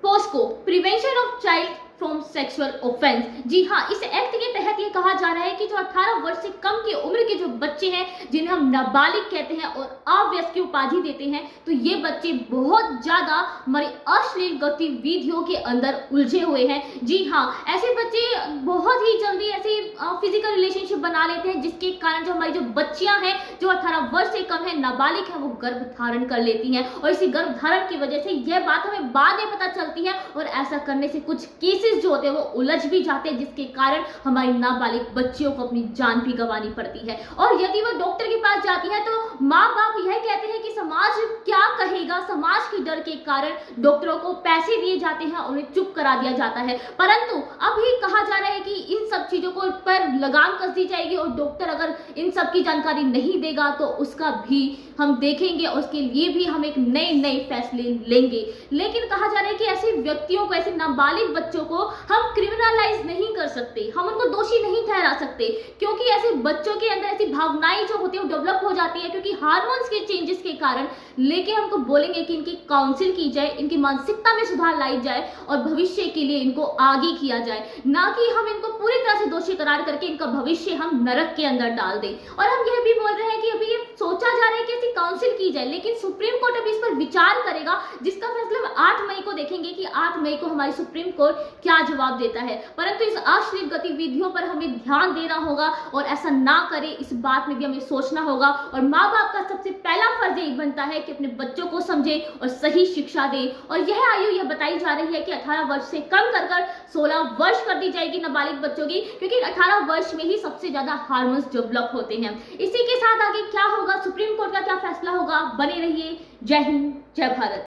POCSO prevention of child from sexual offence. जी हाँ, इस एक्ट के तहत ये कहा जा रहा है कि जो 18 वर्ष से कम की उम्र के जो बच्चे हैं, जिन्हें हम नाबालिग कहते हैं और अवयस्क की उपाधि देते हैं, तो ये बच्चे बहुत ज्यादा हमारी अश्लील गतिविधियों के अंदर उलझे हुए हैं। जी हाँ, ऐसे बच्चे बहुत ही जल्दी ऐसे फिजिकल रिलेशनशिप बना लेते हैं, जिसके कारण जो हमारी जो बच्चियां हैं जो 18 वर्ष से कम है, नाबालिग है, वो गर्भ धारण कर लेती हैं और इसी गर्भ धारण की वजह से यह बात हमें बाद में पता चलती है और ऐसा करने से कुछ केसेस जो होते हैं वो उलझ भी जाते हैं, जिसके कारण हमारी नाबालिग बच्चियों को अपनी जान भी गंवानी पड़ती है। और यदि वो डॉक्टर के पास जाती है तो माँ बाप यह कहते हैं कि समाज क्या कहेगा, समाज के डर के कारण डॉक्टरों को पैसे दिए जाते हैं, उन्हें चुप करा दिया जाता है। परंतु अभी कहा जा रहा है कि इन सब चीजों को पर लगाम कस दी जाएगी और डॉक्टर अगर इन सब की जानकारी नहीं देगा तो उसका भी हम देखेंगे और उसके लिए भी हम एक नए फैसले लेंगे। लेकिन कहा जा रहा है कि ऐसे व्यक्तियों को, ऐसे नाबालिग बच्चों को हम क्रिमिनलाइज नहीं कर सकते, हम उनको दोषी नहीं ठहरा सकते, क्योंकि ऐसे बच्चों के अंदर ऐसी भावनाएं जो होती है वो डेवलप हो जाती है क्योंकि हार्मोन्स के चेंजेस के कारण। लेकिन हमको बोलेंगे कि इनकी काउंसिल की जाए, इनकी मानसिकता में सुधार लाई जाए और भविष्य के लिए इनको आगे किया जाए, ना कि हम इनको पूरी तरह से दोषी करार करके इनका भविष्य हम नरक के अंदर डाल दें। और हम यह भी बोल रहे हैं कि अभी ये सोचा जा रहा है कि ऐसी काउंसिल की जाए, लेकिन सुप्रीम कोर्ट अभी इस पर विचार करेगा, जिसका फैसला हम 8 मई को देखेंगे कि 8 मई को हमारी सुप्रीम कोर्ट क्या जवाब देता है। परंतु इस अश्लील गतिविधियों पर हमें ध्यान देना होगा और ऐसा ना करें, इस बात में भी हमें सोचना होगा। और माँ बाप का सबसे पहला फर्ज यही बनता है कि अपने बच्चों को समझे और सही शिक्षा दे। और यह आयु यह बताई जा रही है कि 18 वर्ष से कम कर 16 वर्ष कर दी जाएगी नाबालिग बच्चों की, क्योंकि 18 वर्ष में ही सबसे ज्यादा हार्मोन्स डेवलप होते हैं। इसी के साथ आगे क्या होगा, सुप्रीम कोर्ट का क्या फैसला होगा, बने रहिए। जय हिंद, जय भारत।